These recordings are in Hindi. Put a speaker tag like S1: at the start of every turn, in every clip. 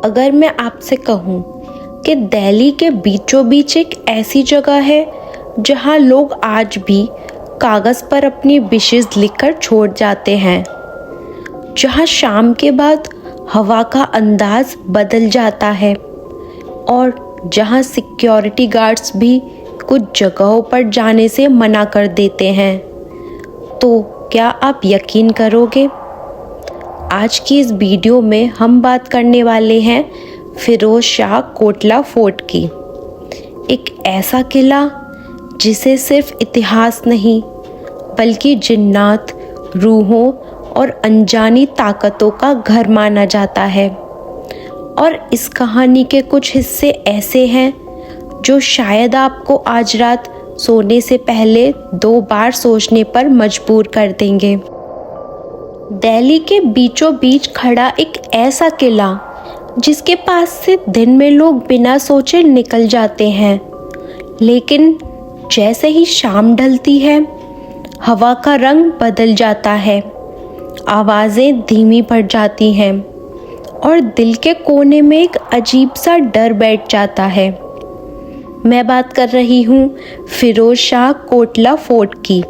S1: अगर मैं आपसे कहूँ कि दिल्ली के बीचों बीच एक ऐसी जगह है जहाँ लोग आज भी कागज़ पर अपनी विशेज़ लिखकर छोड़ जाते हैं, जहाँ शाम के बाद हवा का अंदाज बदल जाता है और जहाँ सिक्योरिटी गार्ड्स भी कुछ जगहों पर जाने से मना कर देते हैं, तो क्या आप यकीन करोगे? आज की इस वीडियो में हम बात करने वाले हैं फिरोज शाह कोटला फोर्ट की। एक ऐसा किला जिसे सिर्फ इतिहास नहीं बल्कि जिन्नात, रूहों और अनजानी ताकतों का घर माना जाता है। और इस कहानी के कुछ हिस्से ऐसे हैं जो शायद आपको आज रात सोने से पहले 2 बार सोचने पर मजबूर कर देंगे। दिल्ली के बीचों बीच खड़ा एक ऐसा किला जिसके पास से दिन में लोग बिना सोचे निकल जाते हैं, लेकिन जैसे ही शाम ढलती है हवा का रंग बदल जाता है, आवाज़ें धीमी पड़ जाती हैं और दिल के कोने में एक अजीब सा डर बैठ जाता है। मैं बात कर रही हूँ फिरोज शाह कोटला फोर्ट की,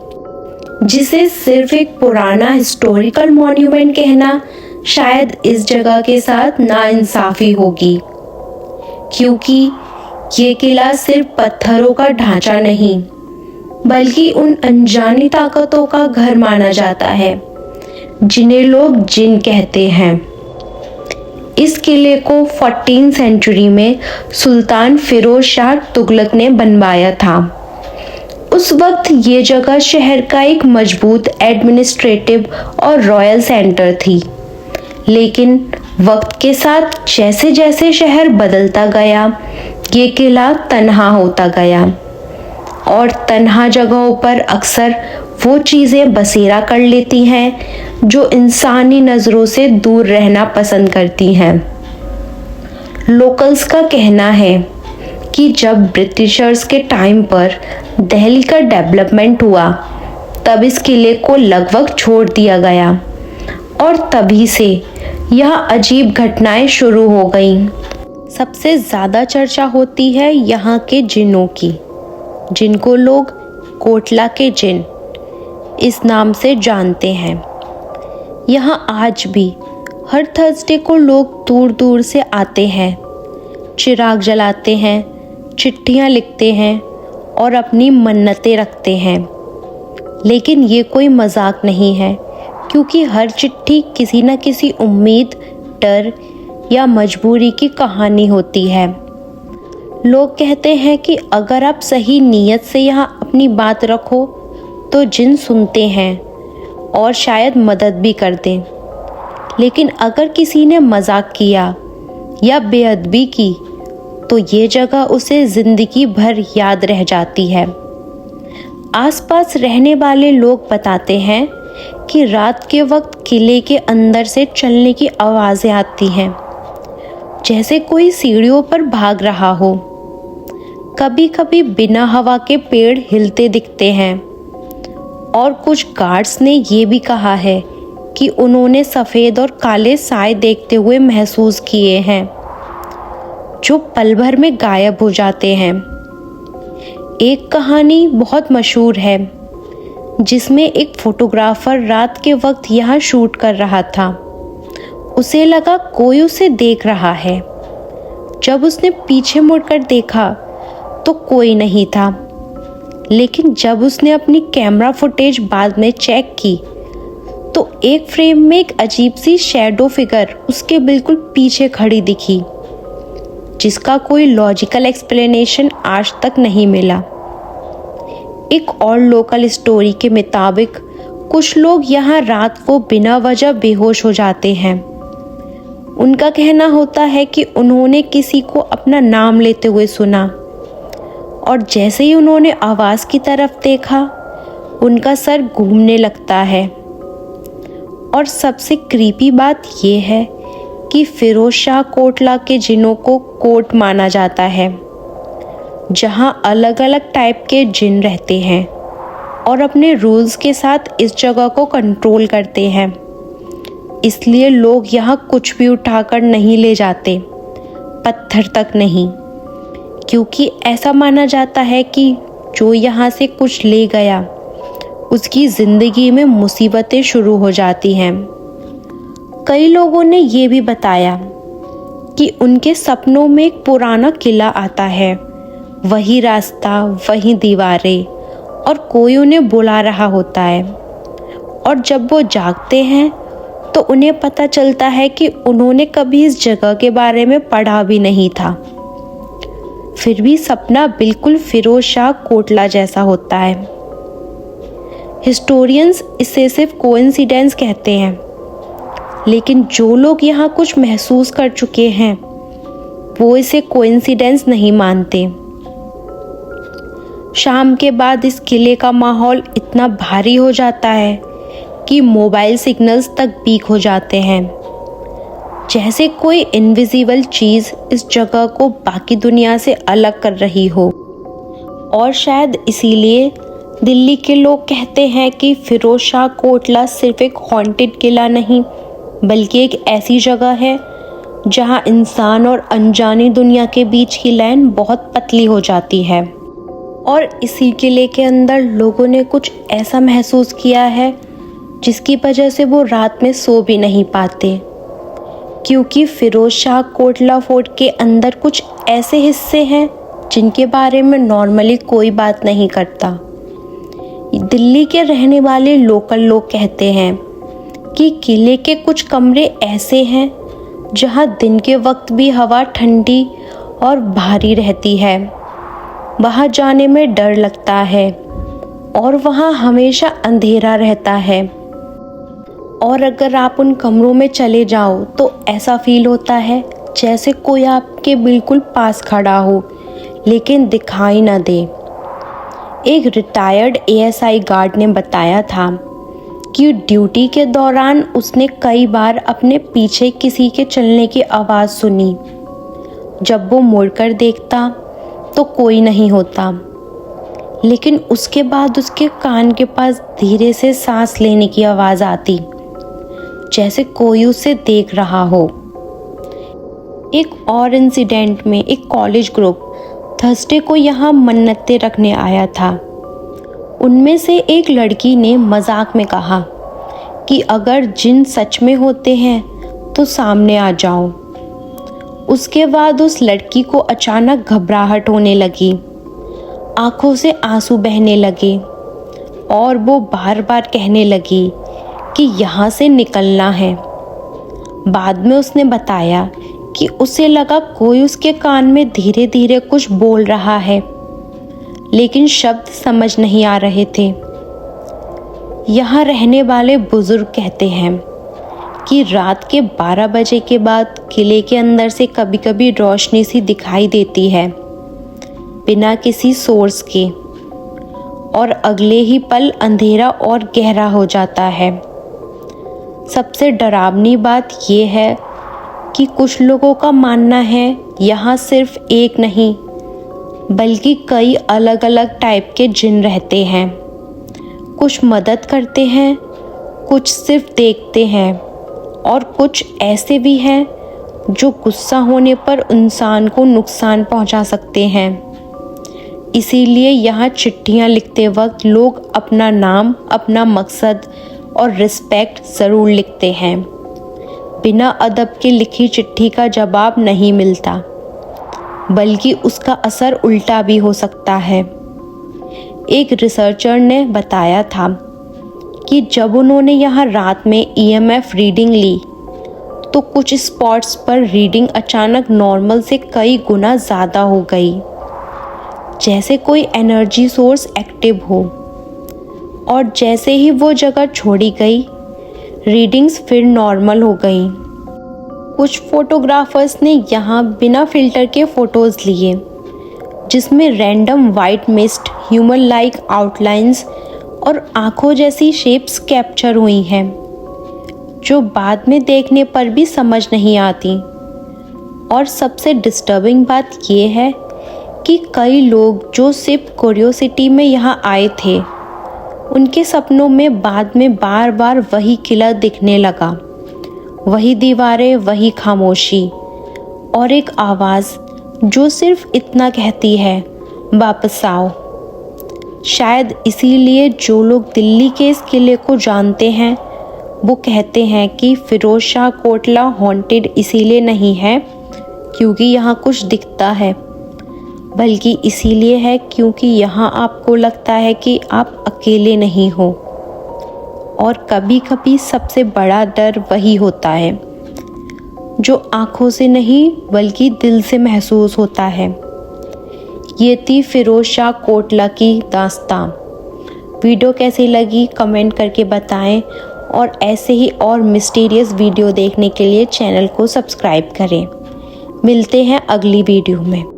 S1: जिसे सिर्फ एक पुराना हिस्टोरिकल मॉन्यूमेंट कहना शायद इस जगह के साथ नाइंसाफ़ी होगी, क्योंकि ये किला सिर्फ पत्थरों का ढांचा नहीं बल्कि उन अनजानी ताकतों का घर माना जाता है जिन्हें लोग जिन कहते हैं। इस किले को 14वीं सेंचुरी में सुल्तान फिरोज शाह तुगलक ने बनवाया था। उस वक्त ये जगह शहर का एक मजबूत एडमिनिस्ट्रेटिव और रॉयल सेंटर थी, लेकिन वक्त के साथ जैसे जैसे शहर बदलता गया ये किला तन्हा होता गया और तन्हा जगहों पर अक्सर वो चीज़ें बसेरा कर लेती हैं जो इंसानी नज़रों से दूर रहना पसंद करती हैं। लोकल्स का कहना है कि जब ब्रिटिशर्स के टाइम पर दिल्ली का डेवलपमेंट हुआ तब इस किले को लगभग छोड़ दिया गया और तभी से यह अजीब घटनाएं शुरू हो गईं। सबसे ज़्यादा चर्चा होती है यहाँ के जिन्नों की, जिनको लोग कोटला के जिन इस नाम से जानते हैं। यहाँ आज भी हर थर्सडे को लोग दूर दूर से आते हैं, चिराग जलाते हैं, चिट्ठियाँ लिखते हैं और अपनी मन्नतें रखते हैं। लेकिन ये कोई मजाक नहीं है, क्योंकि हर चिट्ठी किसी न किसी उम्मीद, डर या मजबूरी की कहानी होती है। लोग कहते हैं कि अगर आप सही नीयत से यहाँ अपनी बात रखो तो जिन सुनते हैं और शायद मदद भी कर दें। लेकिन अगर किसी ने मजाक किया या बेअदबी की तो ये जगह उसे ज़िंदगी भर याद रह जाती है। आसपास रहने वाले लोग बताते हैं कि रात के वक्त किले के अंदर से चलने की आवाज़ें आती हैं, जैसे कोई सीढ़ियों पर भाग रहा हो। कभी कभी बिना हवा के पेड़ हिलते दिखते हैं और कुछ गार्ड्स ने ये भी कहा है कि उन्होंने सफ़ेद और काले साए देखते हुए महसूस किए हैं जो पल भर में गायब हो जाते हैं। एक कहानी बहुत मशहूर है जिसमें एक फोटोग्राफर रात के वक्त यहाँ शूट कर रहा था। उसे लगा कोई उसे देख रहा है। जब उसने पीछे मुड़कर देखा तो कोई नहीं था, लेकिन जब उसने अपनी कैमरा फुटेज बाद में चेक की तो एक फ्रेम में एक अजीब सी शैडो फिगर उसके बिल्कुल पीछे खड़ी दिखी, जिसका कोई लॉजिकल एक्सप्लेनेशन आज तक नहीं मिला। एक और लोकल स्टोरी के मुताबिक कुछ लोग यहाँ रात को बिना वजह बेहोश हो जाते हैं। उनका कहना होता है कि उन्होंने किसी को अपना नाम लेते हुए सुना और जैसे ही उन्होंने आवाज़ की तरफ देखा उनका सर घूमने लगता है। और सबसे क्रीपी बात यह है कि फिरोज शाह कोटला के जिनों को कोर्ट माना जाता है, जहां अलग अलग टाइप के जिन रहते हैं और अपने रूल्स के साथ इस जगह को कंट्रोल करते हैं। इसलिए लोग यहाँ कुछ भी उठाकर नहीं ले जाते, पत्थर तक नहीं, क्योंकि ऐसा माना जाता है कि जो यहाँ से कुछ ले गया उसकी जिंदगी में मुसीबतें शुरू हो जाती हैं। कई लोगों ने ये भी बताया कि उनके सपनों में एक पुराना किला आता है, वही रास्ता, वही दीवारें, और कोई उन्हें बुला रहा होता है। और जब वो जागते हैं तो उन्हें पता चलता है कि उन्होंने कभी इस जगह के बारे में पढ़ा भी नहीं था। फिर भी सपना बिल्कुल फिरोज शाह कोटला जैसा होता है। हिस्टोरियंस इसे सिर्फ कोइंसिडेंस कहते हैं, लेकिन जो लोग यहाँ कुछ महसूस कर चुके हैं वो इसे कोइंसिडेंस नहीं मानते। शाम के बाद इस किले का माहौल इतना भारी हो जाता है कि मोबाइल सिग्नल्स तक वीक हो जाते हैं, जैसे कोई इनविजिबल चीज़ इस जगह को बाकी दुनिया से अलग कर रही हो। और शायद इसीलिए दिल्ली के लोग कहते हैं कि फिरोज शाह कोटला सिर्फ एक हॉन्टेड किला नहीं, बल्कि एक ऐसी जगह है जहां इंसान और अनजानी दुनिया के बीच की लाइन बहुत पतली हो जाती है। और इसी किले के अंदर लोगों ने कुछ ऐसा महसूस किया है जिसकी वजह से वो रात में सो भी नहीं पाते, क्योंकि फिरोज शाह कोटला फोर्ट के अंदर कुछ ऐसे हिस्से हैं जिनके बारे में नॉर्मली कोई बात नहीं करता। दिल्ली के रहने वाले लोकल लोग कहते हैं कि किले के कुछ कमरे ऐसे हैं जहां दिन के वक्त भी हवा ठंडी और भारी रहती है। वहां जाने में डर लगता है और वहां हमेशा अंधेरा रहता है। और अगर आप उन कमरों में चले जाओ तो ऐसा फील होता है जैसे कोई आपके बिल्कुल पास खड़ा हो लेकिन दिखाई ना दे। एक रिटायर्ड एएसआई गार्ड ने बताया था कि ड्यूटी के दौरान उसने कई बार अपने पीछे किसी के चलने की आवाज़ सुनी। जब वो मुड़कर देखता तो कोई नहीं होता, लेकिन उसके बाद उसके कान के पास धीरे से सांस लेने की आवाज़ आती, जैसे कोई उसे देख रहा हो। एक और इंसिडेंट में एक कॉलेज ग्रुप थर्सडे को यहाँ मन्नतें रखने आया था। उनमें से एक लड़की ने मजाक में कहा कि अगर जिन सच में होते हैं तो सामने आ जाओ। उसके बाद उस लड़की को अचानक घबराहट होने लगी, आंखों से आंसू बहने लगे और वो बार बार कहने लगी कि यहाँ से निकलना है। बाद में उसने बताया कि उसे लगा कोई उसके कान में धीरे धीरे कुछ बोल रहा है, लेकिन शब्द समझ नहीं आ रहे थे। यहाँ रहने वाले बुजुर्ग कहते हैं कि रात के 12 बजे के बाद किले के अंदर से कभी कभी रोशनी सी दिखाई देती है, बिना किसी सोर्स के, और अगले ही पल अंधेरा और गहरा हो जाता है। सबसे डरावनी बात यह है कि कुछ लोगों का मानना है यहाँ सिर्फ एक नहीं बल्कि कई अलग अलग टाइप के जिन रहते हैं। कुछ मदद करते हैं, कुछ सिर्फ देखते हैं, और कुछ ऐसे भी हैं जो गुस्सा होने पर इंसान को नुकसान पहुंचा सकते हैं। इसीलिए यहाँ चिट्ठियाँ लिखते वक्त लोग अपना नाम, अपना मकसद और रिस्पेक्ट ज़रूर लिखते हैं। बिना अदब के लिखी चिट्ठी का जवाब नहीं मिलता, बल्कि उसका असर उल्टा भी हो सकता है। एक रिसर्चर ने बताया था कि जब उन्होंने यहाँ रात में ईएमएफ रीडिंग ली तो कुछ स्पॉट्स पर रीडिंग अचानक नॉर्मल से कई गुना ज़्यादा हो गई, जैसे कोई एनर्जी सोर्स एक्टिव हो। और जैसे ही वो जगह छोड़ी गई, रीडिंग्स फिर नॉर्मल हो गई। कुछ फोटोग्राफर्स ने यहाँ बिना फिल्टर के फ़ोटोज़ लिए, जिसमें random white mist, human like outlines और आँखों जैसी शेप्स कैप्चर हुई हैं, जो बाद में देखने पर भी समझ नहीं आती। और सबसे डिस्टर्बिंग बात ये है कि कई लोग जो सिर्फ क्यूरियोसिटी में यहाँ आए थे, उनके सपनों में बाद में बार बार वही किला दिखने लगा, वही दीवारें, वही खामोशी, और एक आवाज़ जो सिर्फ इतना कहती है, वापस आओ। शायद इसीलिए जो लोग दिल्ली के इस किले को जानते हैं वो कहते हैं कि फिरोज शाह कोटला हॉन्टेड इसीलिए नहीं है क्योंकि यहाँ कुछ दिखता है, बल्कि इसीलिए है क्योंकि यहाँ आपको लगता है कि आप अकेले नहीं हो। और कभी कभी सबसे बड़ा डर वही होता है जो आँखों से नहीं बल्कि दिल से महसूस होता है। ये थी फिरोज शाह कोटला की दास्तां। वीडियो कैसी लगी कमेंट करके बताएं और ऐसे ही और मिस्टीरियस वीडियो देखने के लिए चैनल को सब्सक्राइब करें। मिलते हैं अगली वीडियो में।